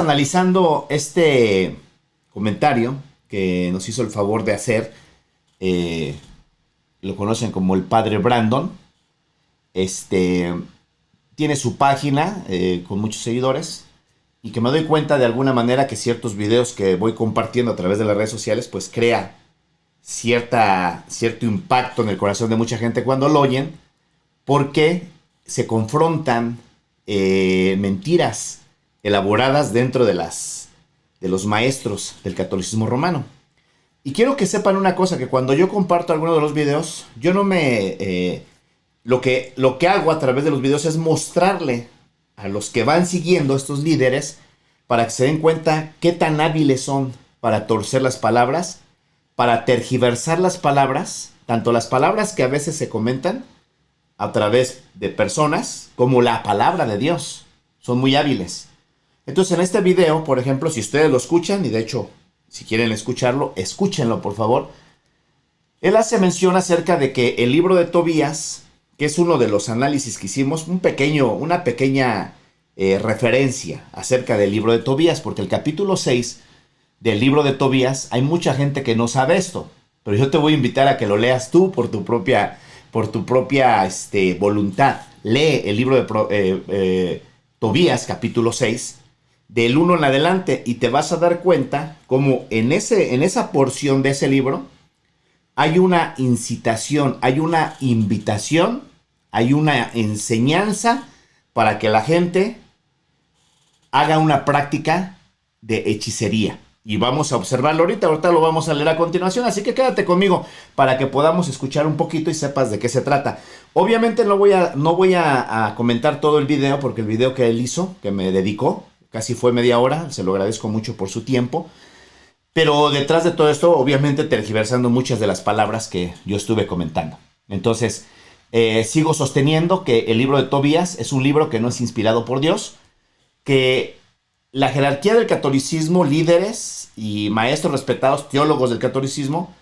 Analizando este comentario que nos hizo el favor de hacer, lo conocen como el padre Brandon. Tiene su página con muchos seguidores y que me doy cuenta de alguna manera que ciertos videos que voy compartiendo a través de las redes sociales pues crea cierto impacto en el corazón de mucha gente cuando lo oyen, porque se confrontan mentiras elaboradas dentro de los maestros del catolicismo romano. Y quiero que sepan una cosa, que cuando yo comparto alguno de los videos, yo no me... lo que hago a través de los videos es mostrarle a los que van siguiendo estos líderes para que se den cuenta qué tan hábiles son para torcer las palabras, para tergiversar las palabras, tanto las palabras que a veces se comentan a través de personas, como la palabra de Dios. Son muy hábiles. Entonces en este video, por ejemplo, si ustedes lo escuchan, y de hecho, si quieren escucharlo, escúchenlo por favor. Él hace mención acerca de que el libro de Tobías, que es uno de los análisis que hicimos, una pequeña referencia acerca del libro de Tobías, porque el capítulo 6 del libro de Tobías, hay mucha gente que no sabe esto, pero yo te voy a invitar a que lo leas tú por tu propia voluntad. Lee el libro de Tobías, capítulo 6, del 1 en adelante, y te vas a dar cuenta cómo en esa porción de ese libro hay una incitación, hay una invitación, hay una enseñanza para que la gente haga una práctica de hechicería. Y vamos a observarlo ahorita lo vamos a leer a continuación, así que quédate conmigo para que podamos escuchar un poquito y sepas de qué se trata. Obviamente no voy a comentar todo el video, porque el video que él hizo, que me dedicó, casi fue media hora, se lo agradezco mucho por su tiempo. Pero detrás de todo esto, obviamente tergiversando muchas de las palabras que yo estuve comentando. Entonces, sigo sosteniendo que el libro de Tobías es un libro que no es inspirado por Dios, que la jerarquía del catolicismo, líderes y maestros respetados, teólogos del catolicismo,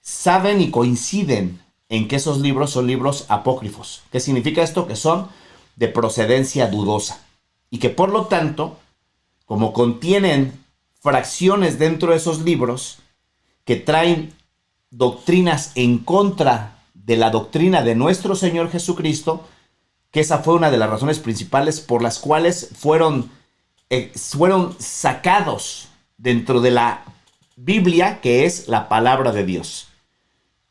saben y coinciden en que esos libros son libros apócrifos. ¿Qué significa esto? Que son de procedencia dudosa. Y que por lo tanto, como contienen fracciones dentro de esos libros que traen doctrinas en contra de la doctrina de nuestro Señor Jesucristo, que esa fue una de las razones principales por las cuales fueron sacados dentro de la Biblia, que es la palabra de Dios.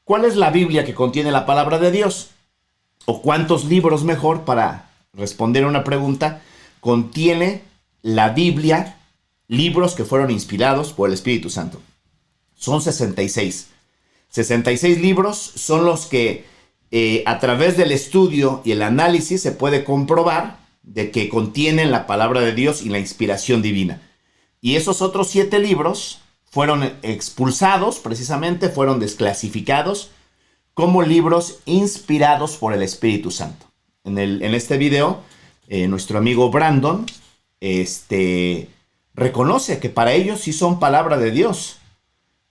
¿Cuál es la Biblia que contiene la palabra de Dios? ¿O cuántos libros, mejor, para responder a una pregunta, contiene la Biblia, libros que fueron inspirados por el Espíritu Santo? Son 66. 66 libros son los que a través del estudio y el análisis se puede comprobar de que contienen la palabra de Dios y la inspiración divina. Y esos otros 7 libros fueron expulsados, precisamente fueron desclasificados como libros inspirados por el Espíritu Santo. En este video, nuestro amigo Brandon reconoce que para ellos sí son palabra de Dios.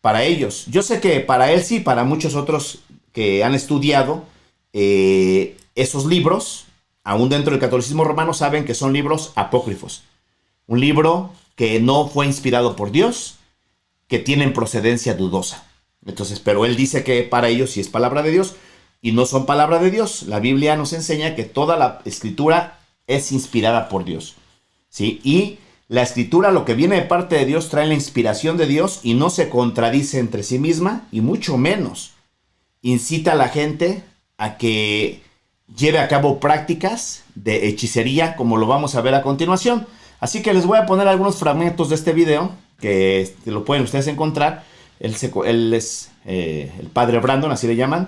Para ellos. Yo sé que para él sí, para muchos otros que han estudiado esos libros, aún dentro del catolicismo romano, saben que son libros apócrifos. Un libro que no fue inspirado por Dios, que tienen procedencia dudosa. Entonces, pero él dice que para ellos sí es palabra de Dios y no son palabra de Dios. La Biblia nos enseña que toda la escritura es inspirada por Dios, ¿sí? Y la escritura, lo que viene de parte de Dios, trae la inspiración de Dios y no se contradice entre sí misma, y mucho menos incita a la gente a que lleve a cabo prácticas de hechicería, como lo vamos a ver a continuación. Así que les voy a poner algunos fragmentos de este video, que lo pueden ustedes encontrar. Él es el padre Brandon, así le llaman,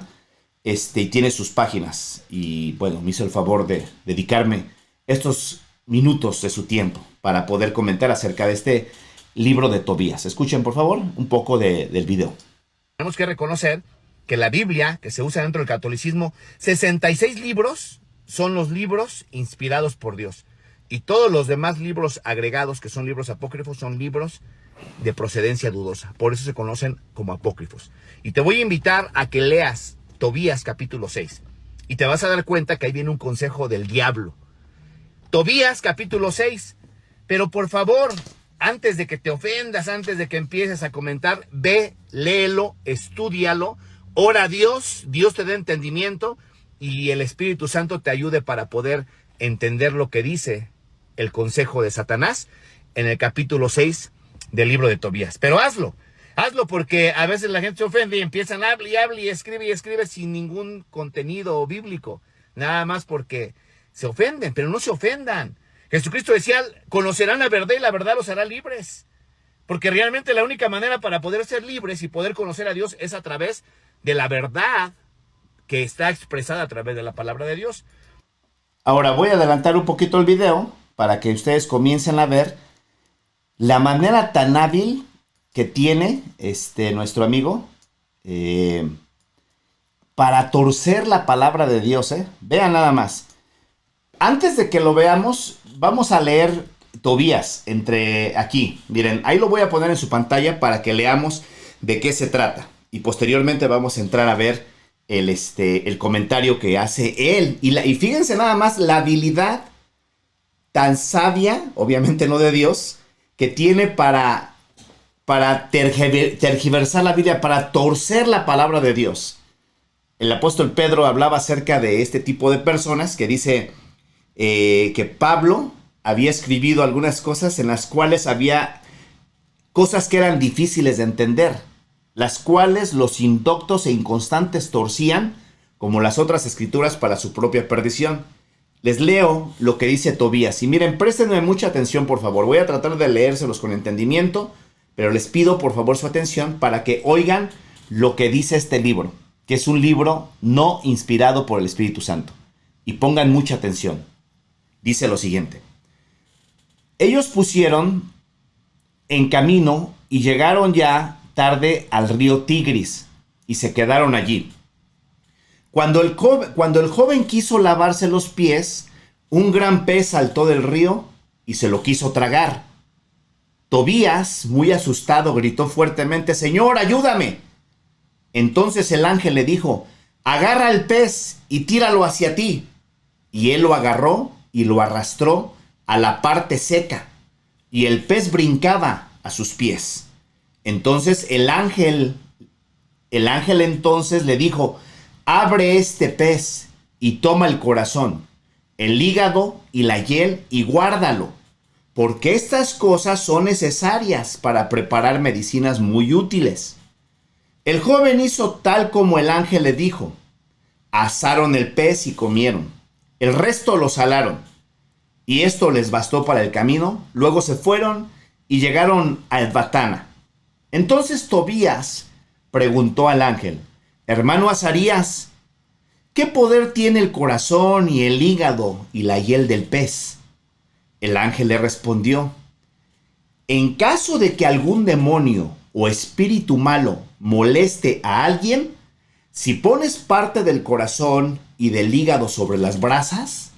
y tiene sus páginas. Y bueno, me hizo el favor de dedicarme estos minutos de su tiempo para poder comentar acerca de este libro de Tobías. Escuchen, por favor, un poco del video. Tenemos que reconocer que la Biblia, que se usa dentro del catolicismo, 66 libros son los libros inspirados por Dios. Y todos los demás libros agregados, que son libros apócrifos, son libros de procedencia dudosa. Por eso se conocen como apócrifos. Y te voy a invitar a que leas Tobías capítulo 6. Y te vas a dar cuenta que ahí viene un consejo del diablo. Tobías capítulo 6. Pero por favor, antes de que te ofendas, antes de que empieces a comentar, ve, léelo, estúdialo, ora a Dios, Dios te dé entendimiento y el Espíritu Santo te ayude para poder entender lo que dice el consejo de Satanás en el capítulo 6 del libro de Tobías. Pero hazlo porque a veces la gente se ofende y empiezan a hablar y escribe sin ningún contenido bíblico, nada más porque se ofenden, pero no se ofendan. Jesucristo decía, conocerán la verdad y la verdad los hará libres. Porque realmente la única manera para poder ser libres y poder conocer a Dios es a través de la verdad que está expresada a través de la palabra de Dios. Ahora voy a adelantar un poquito el video para que ustedes comiencen a ver la manera tan hábil que tiene nuestro amigo para torcer la palabra de Dios. Vean nada más. Antes de que lo veamos, vamos a leer Tobías entre aquí. Miren, ahí lo voy a poner en su pantalla para que leamos de qué se trata. Y posteriormente vamos a entrar a ver el comentario que hace él. Y fíjense nada más la habilidad tan sabia, obviamente no de Dios, que tiene para tergiversar la Biblia, para torcer la palabra de Dios. El apóstol Pedro hablaba acerca de este tipo de personas que dice que Pablo había escribido algunas cosas en las cuales había cosas que eran difíciles de entender, las cuales los indoctos e inconstantes torcían como las otras escrituras para su propia perdición. Les leo lo que dice Tobías. Y miren, préstenme mucha atención, por favor. Voy a tratar de leérselos con entendimiento, pero les pido, por favor, su atención para que oigan lo que dice este libro, que es un libro no inspirado por el Espíritu Santo. Y pongan mucha atención. Dice lo siguiente. Ellos pusieron en camino y llegaron ya tarde al río Tigris y se quedaron allí. Cuando el joven quiso lavarse los pies, un gran pez saltó del río y se lo quiso tragar. Tobías, muy asustado, gritó fuertemente, «Señor, ayúdame». Entonces el ángel le dijo, «Agarra el pez y tíralo hacia ti». Y él lo agarró y lo arrastró a la parte seca, y el pez brincaba a sus pies. Entonces el ángel entonces le dijo, «Abre este pez y toma el corazón, el hígado y la hiel y guárdalo, porque estas cosas son necesarias para preparar medicinas muy útiles». El joven hizo tal como el ángel le dijo. Asaron el pez y comieron. El resto lo salaron. Y esto les bastó para el camino. Luego se fueron y llegaron a Ecbatana. Entonces Tobías preguntó al ángel, «Hermano Azarías, ¿qué poder tiene el corazón y el hígado y la hiel del pez?» El ángel le respondió, «En caso de que algún demonio o espíritu malo moleste a alguien, si pones parte del corazón y del hígado sobre las brasas,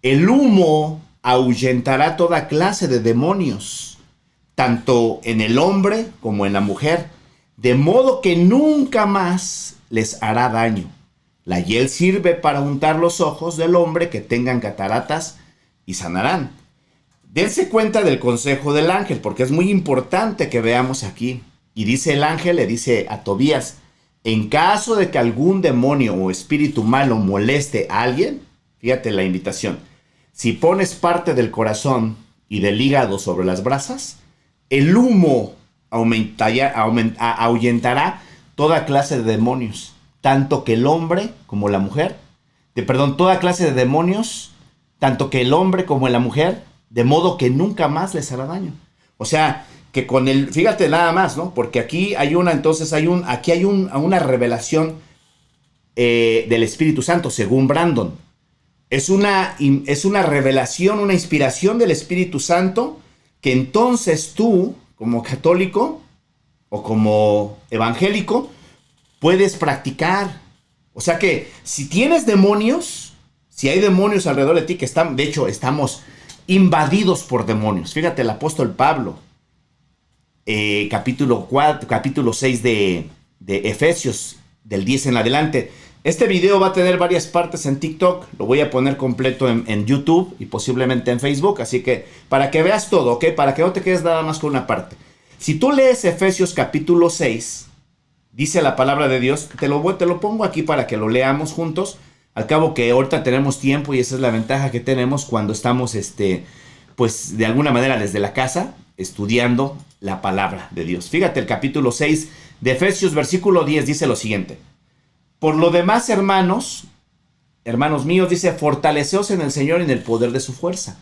el humo ahuyentará toda clase de demonios, tanto en el hombre como en la mujer, de modo que nunca más les hará daño. La hiel sirve para untar los ojos del hombre que tengan cataratas y sanarán». Dense cuenta del consejo del ángel, porque es muy importante que veamos aquí. Y dice el ángel, le dice a Tobías, en caso de que algún demonio o espíritu malo moleste a alguien, fíjate la invitación, si pones parte del corazón y del hígado sobre las brasas, el humo ahuyentará toda clase de demonios, tanto que el hombre como la mujer, toda clase de demonios, tanto que el hombre como la mujer, de modo que nunca más les hará daño. O sea, que con el, fíjate nada más, ¿no? Porque aquí hay una revelación del Espíritu Santo, según Brandon. Es una revelación, una inspiración del Espíritu Santo que entonces tú, como católico o como evangélico, puedes practicar. O sea que si tienes demonios, si hay demonios alrededor de ti que están, de hecho, estamos invadidos por demonios. Fíjate, el apóstol Pablo, capítulo 6 de Efesios, del 10 en adelante, Este video va a tener varias partes en TikTok, lo voy a poner completo en YouTube y posiblemente en Facebook, así que para que veas todo, ¿ok? Para que no te quedes nada más con una parte. Si tú lees Efesios capítulo 6, dice la palabra de Dios, te lo pongo aquí para que lo leamos juntos. Al cabo que ahorita tenemos tiempo y esa es la ventaja que tenemos cuando estamos, pues de alguna manera desde la casa, estudiando la palabra de Dios. Fíjate, el capítulo 6 de Efesios, versículo 10, dice lo siguiente. Por lo demás, hermanos míos, dice, fortaleceos en el Señor y en el poder de su fuerza.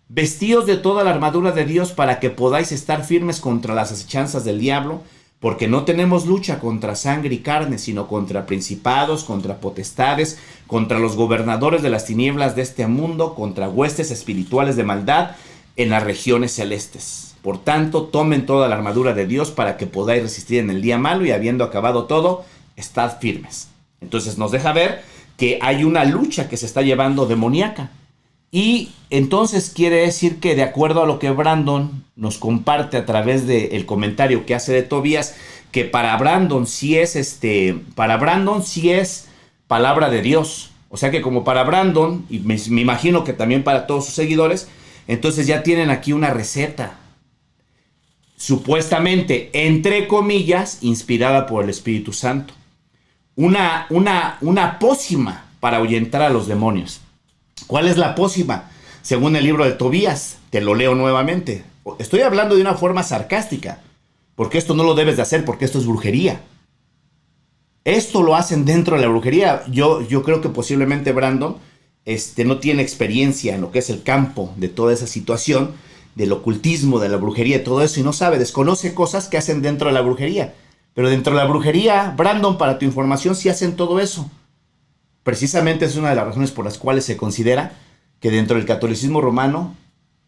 Vestíos de toda la armadura de Dios para que podáis estar firmes contra las acechanzas del diablo, porque no tenemos lucha contra sangre y carne, sino contra principados, contra potestades, contra los gobernadores de las tinieblas de este mundo, contra huestes espirituales de maldad en las regiones celestes. Por tanto, tomen toda la armadura de Dios para que podáis resistir en el día malo y habiendo acabado todo, estad firmes. Entonces nos deja ver que hay una lucha que se está llevando demoníaca. Y entonces quiere decir que de acuerdo a lo que Brandon nos comparte a través del comentario que hace de Tobías, que para Brandon sí es palabra de Dios. O sea que como para Brandon, y me imagino que también para todos sus seguidores, entonces ya tienen aquí una receta. Supuestamente, entre comillas, inspirada por el Espíritu Santo. Una pócima para ahuyentar a los demonios. ¿Cuál es la pócima? Según el libro de Tobías, te lo leo nuevamente. Estoy hablando de una forma sarcástica, porque esto no lo debes de hacer, porque esto es brujería. Esto lo hacen dentro de la brujería. Yo creo que posiblemente Brandon no tiene experiencia en lo que es el campo de toda esa situación, del ocultismo, de la brujería, todo eso, y no sabe, desconoce cosas que hacen dentro de la brujería. Pero dentro de la brujería, Brandon, para tu información, sí hacen todo eso. Precisamente es una de las razones por las cuales se considera que dentro del catolicismo romano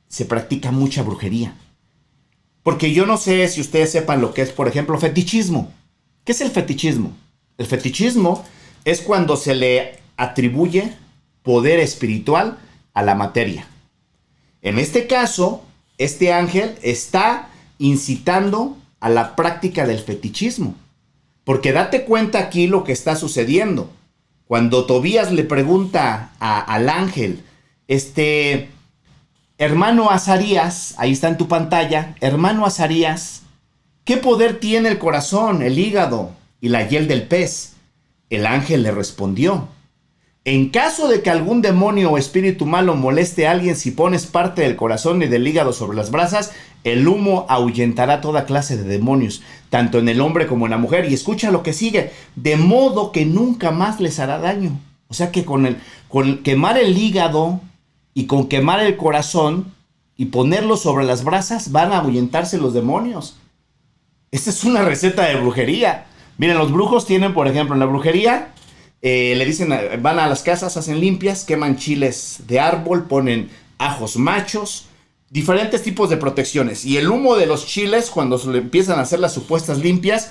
se practica mucha brujería. Porque yo no sé si ustedes sepan lo que es, por ejemplo, fetichismo. ¿Qué es el fetichismo? El fetichismo es cuando se le atribuye poder espiritual a la materia. En este caso, este ángel está incitando a la práctica del fetichismo. Porque date cuenta aquí lo que está sucediendo. Cuando Tobías le pregunta al ángel, hermano Azarías, ahí está en tu pantalla, hermano Azarías, ¿qué poder tiene el corazón, el hígado y la hiel del pez? El ángel le respondió, en caso de que algún demonio o espíritu malo moleste a alguien, si pones parte del corazón y del hígado sobre las brasas, el humo ahuyentará toda clase de demonios, tanto en el hombre como en la mujer. Y escucha lo que sigue, de modo que nunca más les hará daño. O sea que con quemar el hígado y con quemar el corazón y ponerlo sobre las brasas van a ahuyentarse los demonios. Esta es una receta de brujería. Miren, los brujos tienen, por ejemplo, en la brujería, le dicen, van a las casas, hacen limpias, queman chiles de árbol, ponen ajos machos, diferentes tipos de protecciones. Y el humo de los chiles, cuando se le empiezan a hacer las supuestas limpias,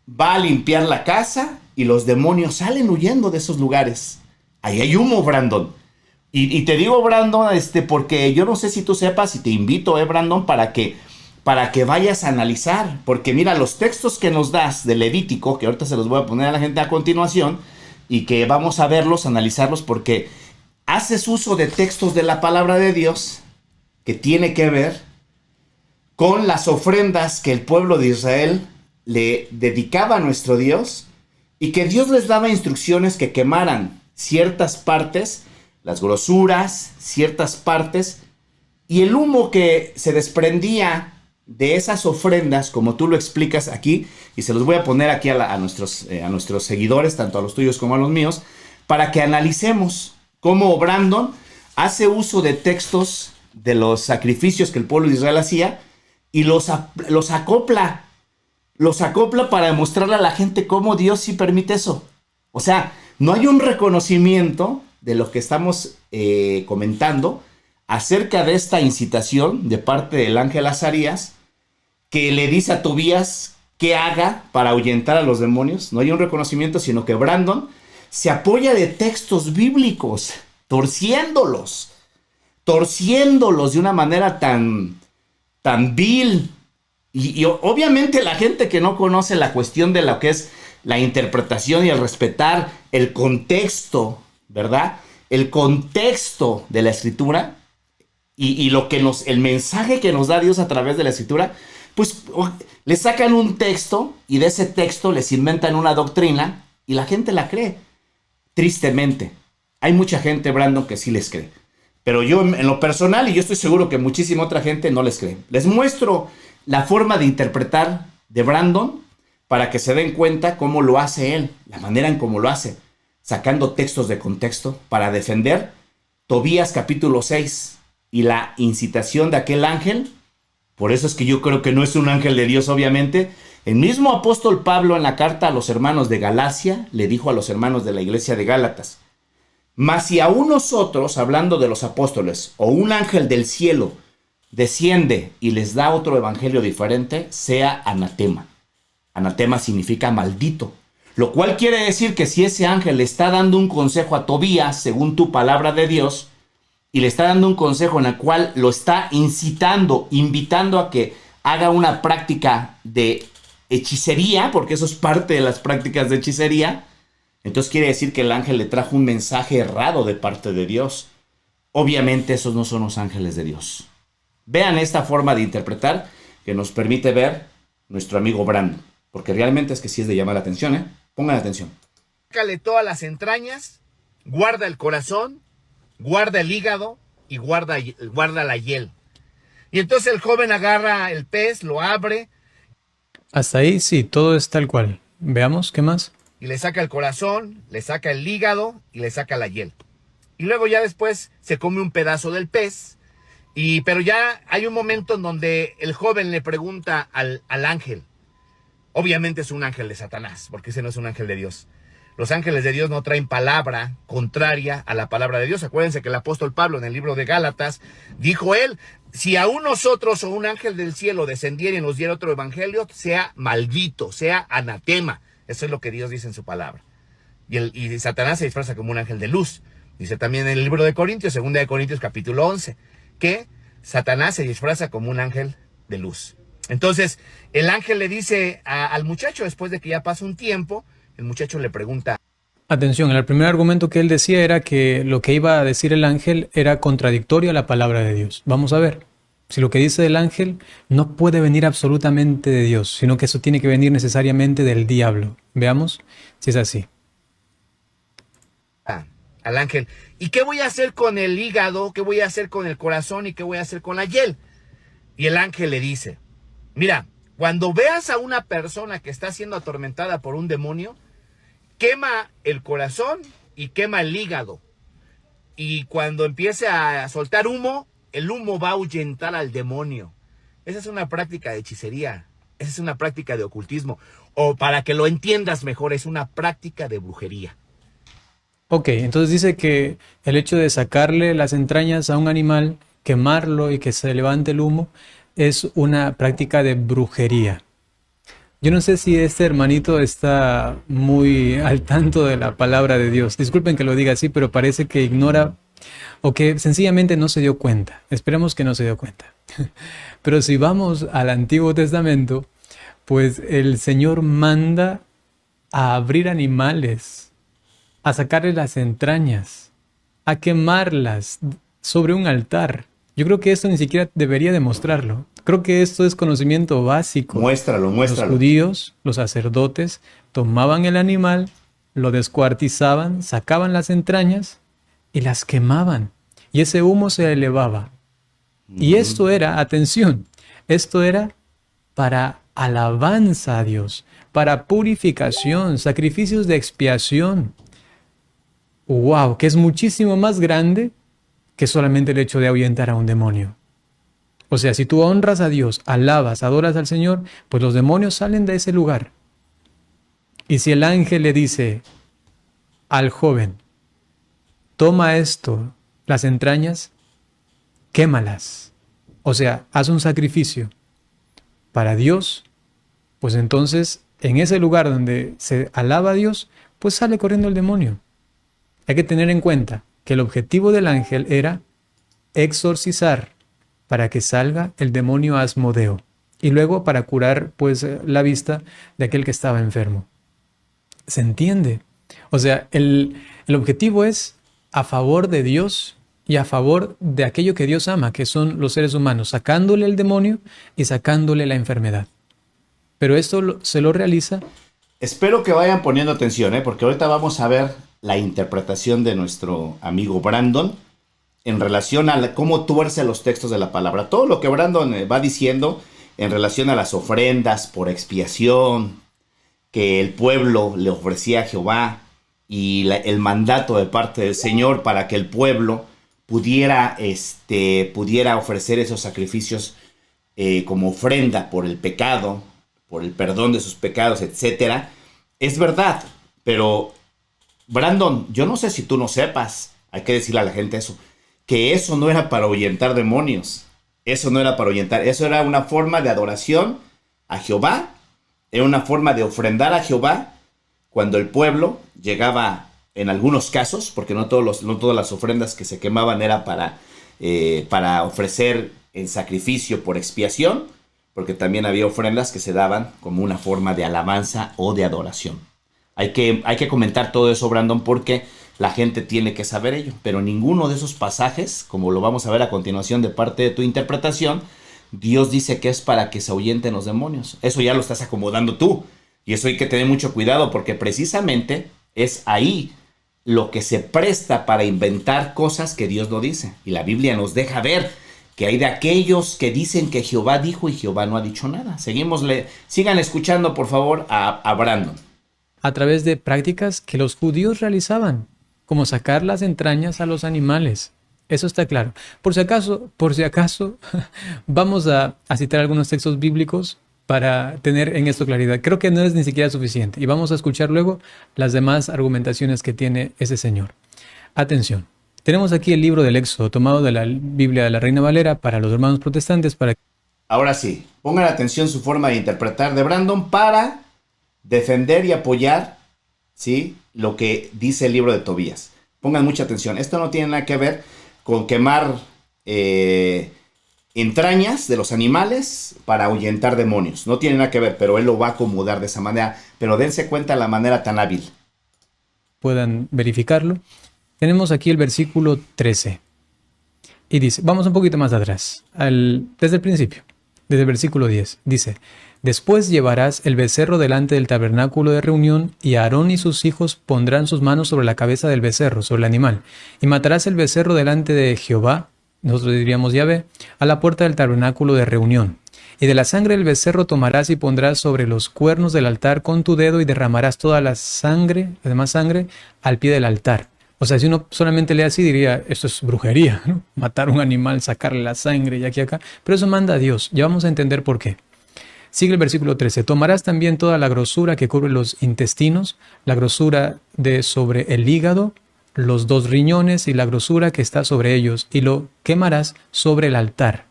va a limpiar la casa y los demonios salen huyendo de esos lugares. Ahí hay humo, Brandon. Y te digo, Brandon, porque yo no sé si tú sepas, y te invito, Brandon, para que vayas a analizar. Porque mira, los textos que nos das de Levítico, que ahorita se los voy a poner a la gente a continuación, y que vamos a verlos, analizarlos, porque haces uso de textos de la palabra de Dios que tiene que ver con las ofrendas que el pueblo de Israel le dedicaba a nuestro Dios, y que Dios les daba instrucciones que quemaran ciertas partes, las grosuras, ciertas partes, y el humo que se desprendía de esas ofrendas, como tú lo explicas aquí, y se los voy a poner aquí a nuestros seguidores, tanto a los tuyos como a los míos, para que analicemos cómo Brandon hace uso de textos de los sacrificios que el pueblo de Israel hacía y los acopla para demostrarle a la gente cómo Dios sí permite eso. O sea, no hay un reconocimiento de lo que estamos comentando acerca de esta incitación de parte del ángel Azarías, que le dice a Tobías que haga para ahuyentar a los demonios. No hay un reconocimiento, sino que Brandon se apoya de textos bíblicos, torciéndolos de una manera tan vil. Y obviamente la gente que no conoce la cuestión de lo que es la interpretación y el respetar el contexto, ¿verdad? El contexto de la Escritura y lo que el mensaje que nos da Dios a través de la Escritura, pues le sacan un texto y de ese texto les inventan una doctrina y la gente la cree. Tristemente, hay mucha gente, Brandon, que sí les cree. Pero yo en lo personal, y yo estoy seguro que muchísima otra gente no les cree. Les muestro la forma de interpretar de Brandon para que se den cuenta cómo lo hace él, la manera en cómo lo hace, sacando textos de contexto para defender Tobías capítulo 6 y la incitación de aquel ángel. Por eso es que yo creo que no es un ángel de Dios, obviamente. El mismo apóstol Pablo en la carta a los hermanos de Galacia le dijo a los hermanos de la iglesia de Gálatas: mas si aún nosotros, hablando de los apóstoles, o un ángel del cielo desciende y les da otro evangelio diferente, sea anatema. Anatema significa maldito. Lo cual quiere decir que si ese ángel le está dando un consejo a Tobías, según tu palabra de Dios, y le está dando un consejo en el cual lo está incitando, invitando a que haga una práctica de hechicería, porque eso es parte de las prácticas de hechicería, entonces quiere decir que el ángel le trajo un mensaje errado de parte de Dios. Obviamente esos no son los ángeles de Dios. Vean esta forma de interpretar que nos permite ver nuestro amigo Brandon, porque realmente es que sí es de llamar la atención, ¿eh? Pongan atención. Sácale todas las entrañas, guarda el corazón, guarda el hígado y guarda la hiel. Y entonces el joven agarra el pez, lo abre. Hasta ahí sí, todo es tal cual. Veamos, ¿qué más? Y le saca el corazón, le saca el hígado y le saca la hiel. Y luego ya después se come un pedazo del pez. Pero ya hay un momento en donde el joven le pregunta al ángel. Obviamente es un ángel de Satanás, porque ese no es un ángel de Dios. Los ángeles de Dios no traen palabra contraria a la palabra de Dios. Acuérdense que el apóstol Pablo en el libro de Gálatas dijo él: si aún nosotros o un ángel del cielo descendiera y nos diera otro evangelio, sea maldito, sea anatema. Eso es lo que Dios dice en su palabra. Y Satanás se disfraza como un ángel de luz. Dice también en el libro de Corintios, 2 de Corintios capítulo 11, que Satanás se disfraza como un ángel de luz. Entonces, el ángel le dice al muchacho, después de que ya pasa un tiempo, el muchacho le pregunta. Atención, el primer argumento que él decía era que lo que iba a decir el ángel era contradictorio a la palabra de Dios. Vamos a ver. Si lo que dice el ángel no puede venir absolutamente de Dios, sino que eso tiene que venir necesariamente del diablo. Veamos si es así. Al ángel: ¿y qué voy a hacer con el hígado? ¿Qué voy a hacer con el corazón? ¿Y qué voy a hacer con la hiel? Y el ángel le dice: mira, cuando veas a una persona que está siendo atormentada por un demonio, quema el corazón y quema el hígado. Y cuando empiece a soltar humo, el humo va a ahuyentar al demonio. Esa es una práctica de hechicería. Esa es una práctica de ocultismo. O para que lo entiendas mejor, es una práctica de brujería. Ok, entonces dice que el hecho de sacarle las entrañas a un animal, quemarlo y que se levante el humo, es una práctica de brujería. Yo no sé si este hermanito está muy al tanto de la palabra de Dios. Disculpen que lo diga así, pero parece que ignora o que sencillamente no se dio cuenta. Esperemos que no se dio cuenta. Pero si vamos al Antiguo Testamento, pues el Señor manda a abrir animales, a sacarle las entrañas, a quemarlas sobre un altar. Yo creo que esto ni siquiera debería demostrarlo. Creo que esto es conocimiento básico. Muéstralo. Los judíos, los sacerdotes, tomaban el animal, lo descuartizaban, sacaban las entrañas y las quemaban. Y ese humo se elevaba. Y esto era, atención, esto era para alabanza a Dios, para purificación, sacrificios de expiación. ¡Wow! Que es muchísimo más grande que solamente el hecho de ahuyentar a un demonio. O sea, si tú honras a Dios, alabas, adoras al Señor, pues los demonios salen de ese lugar. Y si el ángel le dice al joven: toma esto, las entrañas, quémalas. O sea, haz un sacrificio para Dios, pues entonces en ese lugar donde se alaba a Dios, pues sale corriendo el demonio. Hay que tener en cuenta que el objetivo del ángel era exorcizar para que salga el demonio Asmodeo y luego para curar pues la vista de aquel que estaba enfermo. ¿Se entiende? O sea, el objetivo es a favor de Dios y a favor de aquello que Dios ama, que son los seres humanos, sacándole el demonio y sacándole la enfermedad. Pero esto se lo realiza. Espero que vayan poniendo atención, porque ahorita vamos a ver la interpretación de nuestro amigo Brandon en relación a cómo tuerce los textos de la palabra. Todo lo que Brandon va diciendo en relación a las ofrendas por expiación que el pueblo le ofrecía a Jehová y el mandato de parte del Señor para que el pueblo pudiera ofrecer esos sacrificios como ofrenda por el pecado, por el perdón de sus pecados, etcétera. Es verdad, pero Brandon, yo no sé si tú no sepas, hay que decirle a la gente eso, que eso no era para ahuyentar demonios. Eso no era para ahuyentar, eso era una forma de adoración a Jehová, era una forma de ofrendar a Jehová cuando el pueblo llegaba, en algunos casos, porque no todas las ofrendas que se quemaban era para ofrecer en sacrificio por expiación, porque también había ofrendas que se daban como una forma de alabanza o de adoración. Hay que comentar todo eso, Brandon, porque la gente tiene que saber ello, pero ninguno de esos pasajes, como lo vamos a ver a continuación de parte de tu interpretación, Dios dice que es para que se ahuyenten los demonios. Eso ya lo estás acomodando tú, y eso hay que tener mucho cuidado, porque precisamente es ahí lo que se presta para inventar cosas que Dios no dice. Y la Biblia nos deja ver que hay de aquellos que dicen que Jehová dijo y Jehová no ha dicho nada. Sigan escuchando, por favor, a Brandon. A través de prácticas que los judíos realizaban, como sacar las entrañas a los animales. Eso está claro. Por si acaso, vamos a citar algunos textos bíblicos para tener en esto claridad. Creo que no es ni siquiera suficiente. Y vamos a escuchar luego las demás argumentaciones que tiene ese señor. Atención. Tenemos aquí el libro del Éxodo, tomado de la Biblia de la Reina Valera para los hermanos protestantes. Ahora sí, pongan atención su forma de interpretar de Brandon para defender y apoyar, ¿sí?, lo que dice el libro de Tobías. Pongan mucha atención. Esto no tiene nada que ver con quemar entrañas de los animales para ahuyentar demonios. No tiene nada que ver, pero él lo va a acomodar de esa manera. Pero dense cuenta de la manera tan hábil. Puedan verificarlo. Tenemos aquí el versículo 13. Y dice, vamos un poquito más atrás, desde el principio, desde el versículo 10. Dice, después llevarás el becerro delante del tabernáculo de reunión, y Aarón y sus hijos pondrán sus manos sobre la cabeza del becerro, sobre el animal, y matarás el becerro delante de Jehová, nosotros diríamos Yahvé, a la puerta del tabernáculo de reunión. Y de la sangre del becerro tomarás y pondrás sobre los cuernos del altar con tu dedo, y derramarás toda la demás sangre, al pie del altar. O sea, si uno solamente lee así, diría, esto es brujería, ¿no? Matar un animal, sacarle la sangre y aquí acá. Pero eso manda a Dios. Ya vamos a entender por qué. Sigue el versículo 13. Tomarás también toda la grosura que cubre los intestinos, la grosura de sobre el hígado, los 2 riñones y la grosura que está sobre ellos, y lo quemarás sobre el altar.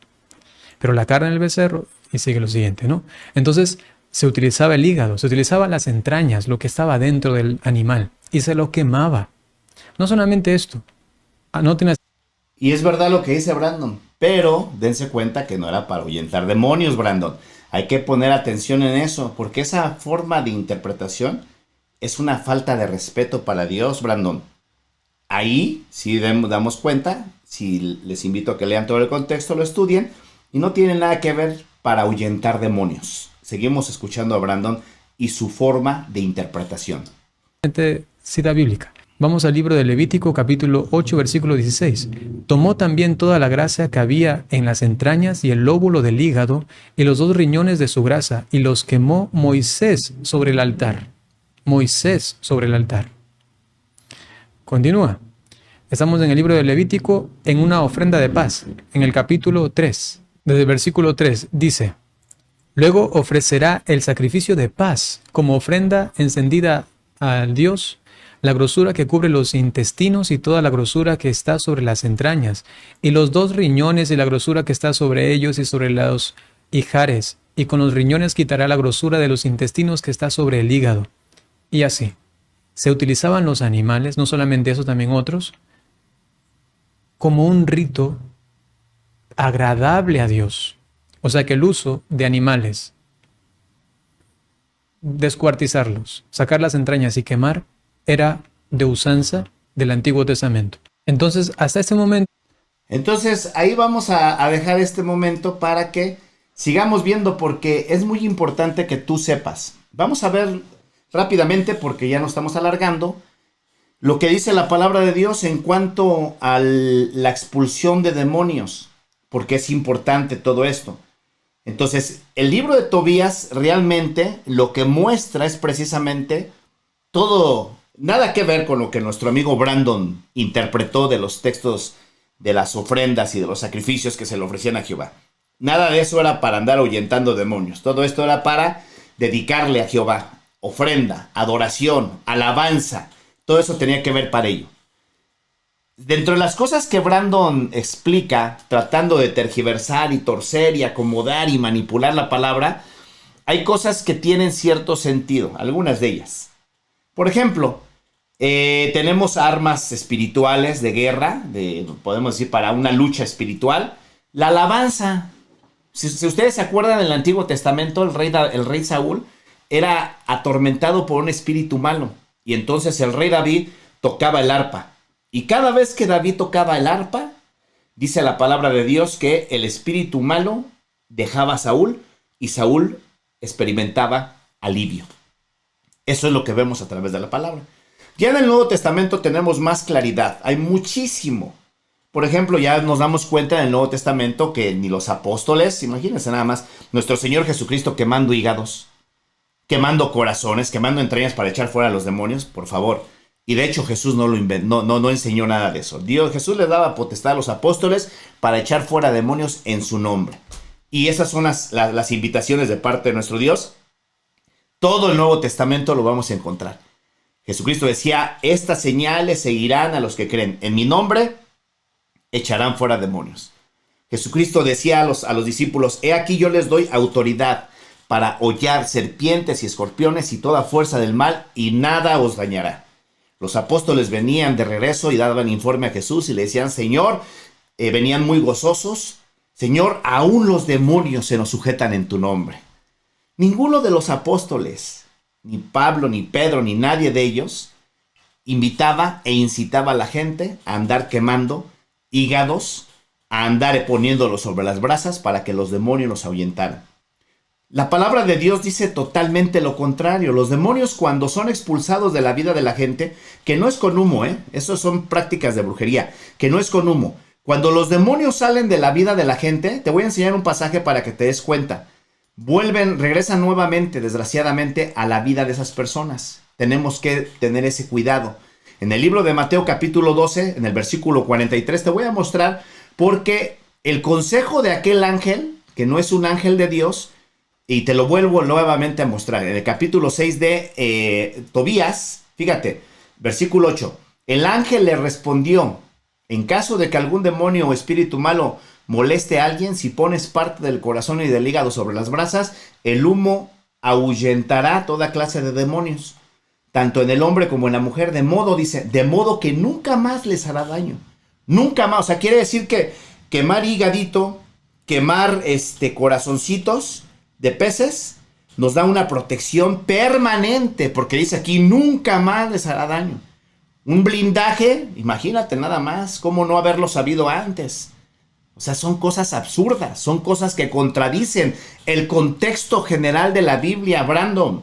Pero la carne del becerro, y sigue lo siguiente, ¿no? Entonces se utilizaba el hígado, se utilizaban las entrañas, lo que estaba dentro del animal, y se lo quemaba. No solamente esto. Anoten. Y es verdad lo que dice Brandon, pero dense cuenta que no era para ahuyentar demonios, Brandon. Hay que poner atención en eso, porque esa forma de interpretación es una falta de respeto para Dios, Brandon. Ahí sí damos cuenta, si les invito a que lean todo el contexto, lo estudien, y no tiene nada que ver para ahuyentar demonios. Seguimos escuchando a Brandon y su forma de interpretación. Cita bíblica. Vamos al libro de Levítico, capítulo 8, versículo 16. Tomó también toda la grasa que había en las entrañas y el lóbulo del hígado y los 2 riñones de su grasa, y los quemó Moisés sobre el altar. Moisés sobre el altar. Continúa. Estamos en el libro de Levítico, en una ofrenda de paz, en el capítulo 3. Desde el versículo 3 dice, luego ofrecerá el sacrificio de paz como ofrenda encendida al Dios, la grosura que cubre los intestinos y toda la grosura que está sobre las entrañas, y los 2 riñones y la grosura que está sobre ellos y sobre los ijares, y con los riñones quitará la grosura de los intestinos que está sobre el hígado. Y así, se utilizaban los animales, no solamente eso, también otros, como un rito agradable a Dios. O sea que el uso de animales descuartizarlos, sacar las entrañas y quemar, era de usanza del Antiguo Testamento. Entonces, hasta ese momento... Entonces, ahí vamos a dejar este momento para que sigamos viendo, porque es muy importante que tú sepas. Vamos a ver rápidamente, porque ya nos estamos alargando, lo que dice la palabra de Dios en cuanto a la expulsión de demonios, porque es importante todo esto. Entonces, el libro de Tobías realmente lo que muestra es precisamente todo, nada que ver con lo que nuestro amigo Brandon interpretó de los textos de las ofrendas y de los sacrificios que se le ofrecían a Jehová. Nada de eso era para andar ahuyentando demonios. Todo esto era para dedicarle a Jehová ofrenda, adoración, alabanza. Todo eso tenía que ver para ello. Dentro de las cosas que Brandon explica, tratando de tergiversar y torcer y acomodar y manipular la palabra, hay cosas que tienen cierto sentido, algunas de ellas. Por ejemplo, tenemos armas espirituales de guerra, podemos decir para una lucha espiritual. La alabanza. Si ustedes se acuerdan, en el Antiguo Testamento, el rey Saúl era atormentado por un espíritu malo. Y entonces el rey David tocaba el arpa. Y cada vez que David tocaba el arpa, dice la palabra de Dios que el espíritu malo dejaba a Saúl y Saúl experimentaba alivio. Eso es lo que vemos a través de la palabra. Ya en el Nuevo Testamento tenemos más claridad. Hay muchísimo. Por ejemplo, ya nos damos cuenta en el Nuevo Testamento que ni los apóstoles, imagínense nada más, nuestro Señor Jesucristo quemando hígados, quemando corazones, quemando entrañas para echar fuera a los demonios, por favor. Y de hecho Jesús no lo inventó, no enseñó nada de eso. Jesús le daba potestad a los apóstoles para echar fuera demonios en su nombre. Y esas son las invitaciones de parte de nuestro Dios. Todo el Nuevo Testamento lo vamos a encontrar. Jesucristo decía, estas señales seguirán a los que creen. En mi nombre echarán fuera demonios. Jesucristo decía a los discípulos, he aquí yo les doy autoridad para hollar serpientes y escorpiones y toda fuerza del mal, y nada os dañará. Los apóstoles venían de regreso y daban informe a Jesús y le decían, Señor, venían muy gozosos, Señor, aún los demonios se nos sujetan en tu nombre. Ninguno de los apóstoles, ni Pablo, ni Pedro, ni nadie de ellos, invitaba e incitaba a la gente a andar quemando hígados, a andar poniéndolos sobre las brasas para que los demonios los ahuyentaran. La palabra de Dios dice totalmente lo contrario. Los demonios, cuando son expulsados de la vida de la gente, que no es con humo, eso son prácticas de brujería, que no es con humo. Cuando los demonios salen de la vida de la gente, te voy a enseñar un pasaje para que te des cuenta. Regresan nuevamente, desgraciadamente, a la vida de esas personas. Tenemos que tener ese cuidado. En el libro de Mateo capítulo 12, en el versículo 43, te voy a mostrar porque el consejo de aquel ángel, que no es un ángel de Dios, y te lo vuelvo nuevamente a mostrar. En el capítulo 6 de Tobías, fíjate, versículo 8. El ángel le respondió, en caso de que algún demonio o espíritu malo moleste a alguien, si pones parte del corazón y del hígado sobre las brasas, el humo ahuyentará toda clase de demonios, tanto en el hombre como en la mujer, de modo que nunca más les hará daño. Nunca más. O sea, quiere decir que quemar hígadito, quemar corazoncitos de peces, nos da una protección permanente, porque dice aquí, nunca más les hará daño. Un blindaje, imagínate nada más, cómo no haberlo sabido antes. O sea, son cosas absurdas, son cosas que contradicen el contexto general de la Biblia, Brandon.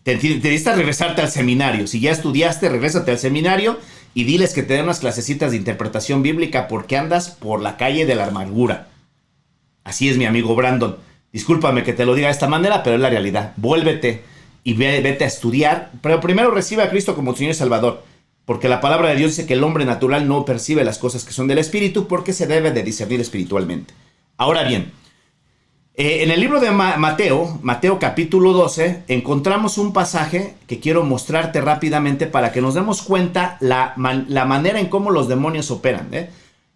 Necesitas regresarte al seminario. Si ya estudiaste, regrésate al seminario y diles que te den unas clasecitas de interpretación bíblica, porque andas por la calle de la amargura. Así es, mi amigo Brandon. Discúlpame que te lo diga de esta manera, pero es la realidad. Vuélvete y vete a estudiar. Pero primero recibe a Cristo como Señor y Salvador. Porque la palabra de Dios dice que el hombre natural no percibe las cosas que son del Espíritu, porque se debe de discernir espiritualmente. Ahora bien, en el libro de Mateo capítulo 12, encontramos un pasaje que quiero mostrarte rápidamente para que nos demos cuenta la manera en cómo los demonios operan,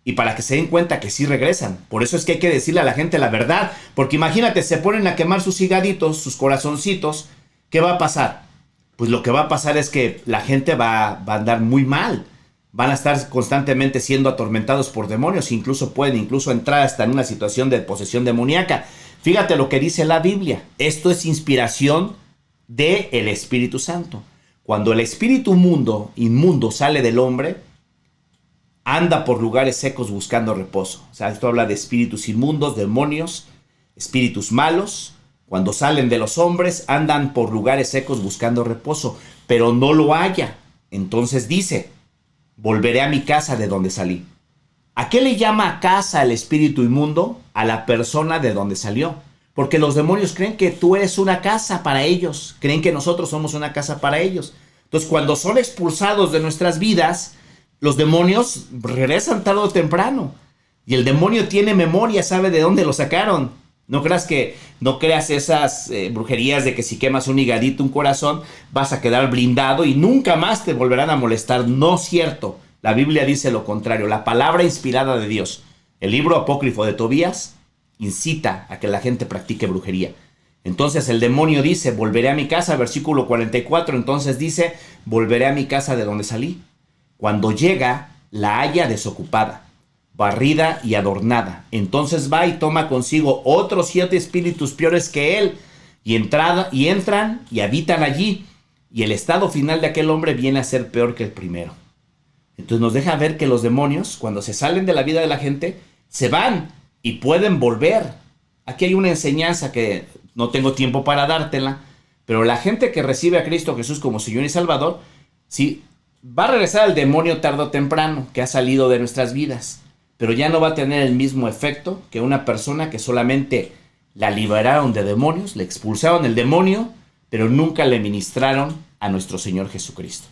y para que se den cuenta que sí regresan. Por eso es que hay que decirle a la gente la verdad. Porque imagínate, se ponen a quemar sus higaditos, sus corazoncitos. ¿Qué va a pasar? Pues lo que va a pasar es que la gente va a andar muy mal. Van a estar constantemente siendo atormentados por demonios. Pueden entrar hasta en una situación de posesión demoníaca. Fíjate lo que dice la Biblia. Esto es inspiración del Espíritu Santo. Cuando el espíritu inmundo sale del hombre, anda por lugares secos buscando reposo. O sea, esto habla de espíritus inmundos, demonios, espíritus malos. Cuando salen de los hombres, andan por lugares secos buscando reposo, pero no lo halla. Entonces dice, volveré a mi casa de donde salí. ¿A qué le llama casa el espíritu inmundo? A la persona de donde salió. Porque los demonios creen que tú eres una casa para ellos. Creen que nosotros somos una casa para ellos. Entonces, cuando son expulsados de nuestras vidas, los demonios regresan tarde o temprano. Y el demonio tiene memoria, sabe de dónde lo sacaron. No creas esas brujerías de que si quemas un higadito, un corazón, vas a quedar blindado y nunca más te volverán a molestar. No es cierto. La Biblia dice lo contrario. La palabra inspirada de Dios, el libro apócrifo de Tobías, incita a que la gente practique brujería. Entonces el demonio dice, volveré a mi casa, versículo 44, entonces dice, volveré a mi casa de donde salí. Cuando llega, la halla desocupada, barrida y adornada. Entonces va y toma consigo otros 7 espíritus peores que él, y entran y habitan allí, y el estado final de aquel hombre viene a ser peor que el primero. Entonces nos deja ver que los demonios, cuando se salen de la vida de la gente, se van y pueden volver. Aquí hay una enseñanza que no tengo tiempo para dártela, pero la gente que recibe a Cristo Jesús como Señor y Salvador, sí, va a regresar al demonio tarde o temprano, que ha salido de nuestras vidas, pero ya no va a tener el mismo efecto que una persona que solamente la liberaron de demonios, le expulsaron el demonio, pero nunca le ministraron a nuestro Señor Jesucristo.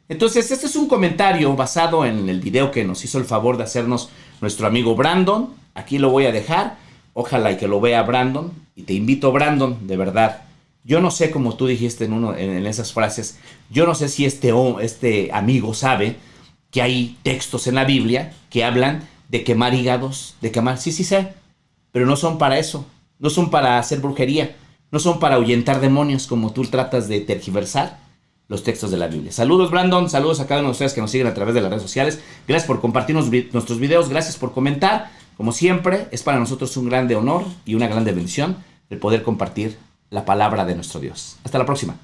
Entonces, este es un comentario basado en el video que nos hizo el favor de hacernos nuestro amigo Brandon. Aquí lo voy a dejar. Ojalá y que lo vea Brandon. Y te invito, Brandon, de verdad. Yo no sé, como tú dijiste en esas frases, yo no sé si este amigo sabe que hay textos en la Biblia que hablan de quemar hígados, de quemar... Sí sé, pero no son para eso. No son para hacer brujería. No son para ahuyentar demonios como tú tratas de tergiversar los textos de la Biblia. Saludos, Brandon. Saludos a cada uno de ustedes que nos siguen a través de las redes sociales. Gracias por compartir nuestros videos. Gracias por comentar. Como siempre, es para nosotros un grande honor y una grande bendición el poder compartir la palabra de nuestro Dios. Hasta la próxima.